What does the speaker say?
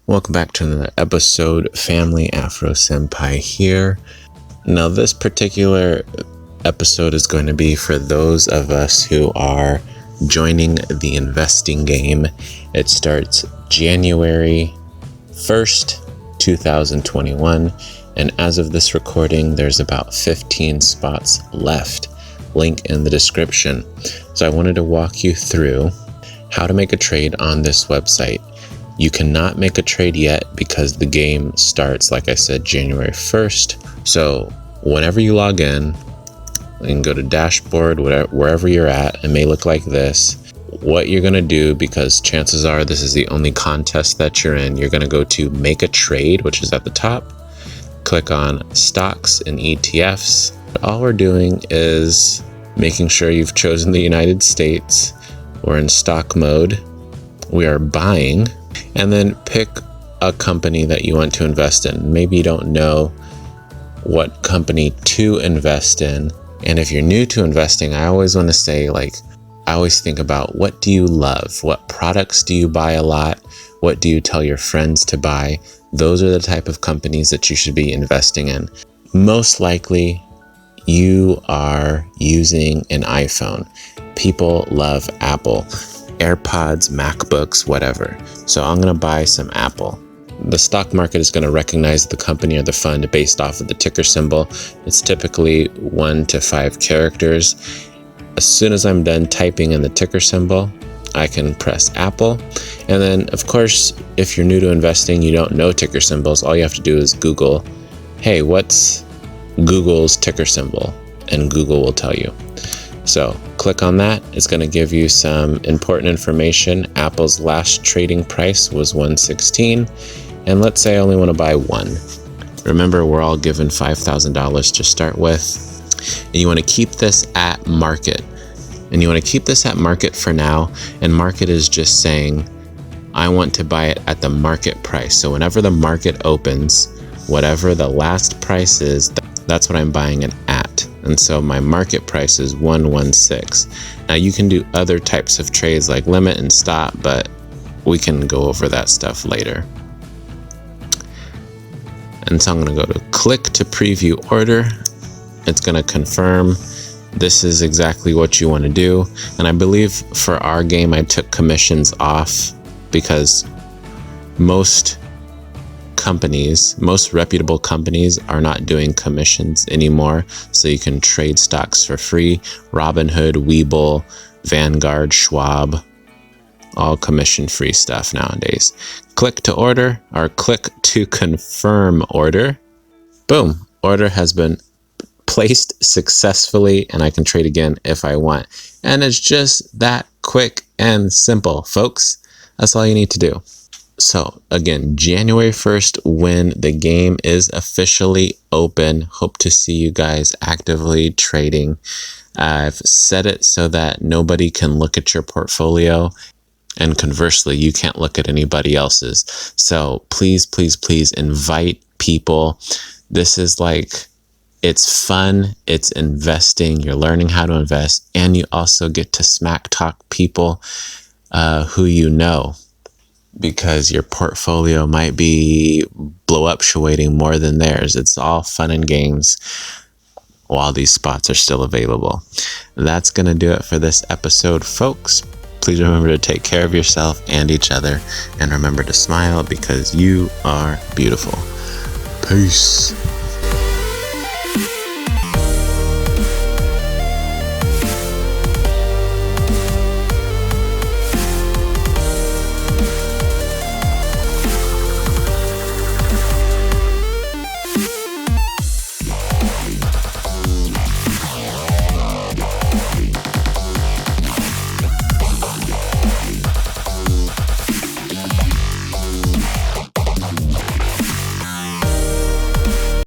Welcome back to another episode, family. Afro Senpai here. Now, this particular episode is going to be for those of us who are joining the investing game. It starts January 1st, 2021, and as of this recording, there's about 15 spots left. Link in the description. So I wanted to walk you through how to make a trade on this website. You cannot make a trade yet because the game starts, like I said, January 1st. So whenever you log in, you can go to dashboard, wherever you're at. It may look like this. What you're going to do, because chances are this is the only contest that you're in, you're going to go to make a trade, which is at the top. Click on stocks and ETFs. All we're doing is making sure you've chosen the United States. We're in stock mode. We are buying. And then pick a company that you want to invest in. Maybe you don't know what company to invest in. And if you're new to investing, I always want to say, I always think about, what do you love? What products do you buy a lot? What do you tell your friends to buy? Those are the type of companies that you should be investing in. Most likely, you are using an iPhone. People love Apple. AirPods, MacBooks, whatever. So I'm going to buy some Apple. The stock market is going to recognize the company or the fund based off of the ticker symbol. It's typically 1 to 5 characters. As soon as I'm done typing in the ticker symbol, I can press Apple. And then, of course, if you're new to investing, you don't know ticker symbols, all you have to do is Google, hey, what's Google's ticker symbol? And Google will tell you. So click on that. It's going to give you some important information. Apple's last trading price was $116. And let's say I only want to buy one. Remember, we're all given $5,000 to start with. And you want to keep this at market. And you want to keep this at market for now. And market is just saying, I want to buy it at the market price. So whenever the market opens, whatever the last price is, that's what I'm buying it at. And so my market price is 116. Now you can do other types of trades like limit and stop, but we can go over that stuff later. And so I'm going to go to click to preview order. It's going to confirm this is exactly what you want to do. And I believe for our game, I took commissions off because most reputable companies are not doing commissions anymore, so you can trade stocks for free. Robinhood, Webull, Vanguard, Schwab, all commission-free stuff nowadays. Click to order or click to confirm order. Boom, order has been placed successfully, and I can trade again if I want. And it's just that quick and simple, folks. That's all you need to do. So again, January 1st, when the game is officially open, hope to see you guys actively trading. I've set it so that nobody can look at your portfolio, and conversely, you can't look at anybody else's. So please, please, please invite people. This is it's fun, it's investing, you're learning how to invest, and you also get to smack talk people who you know, because your portfolio might be blow-up-shooting more than theirs. It's all fun and games while these spots are still available. That's going to do it for this episode, folks. Please remember to take care of yourself and each other, and remember to smile because you are beautiful. Peace.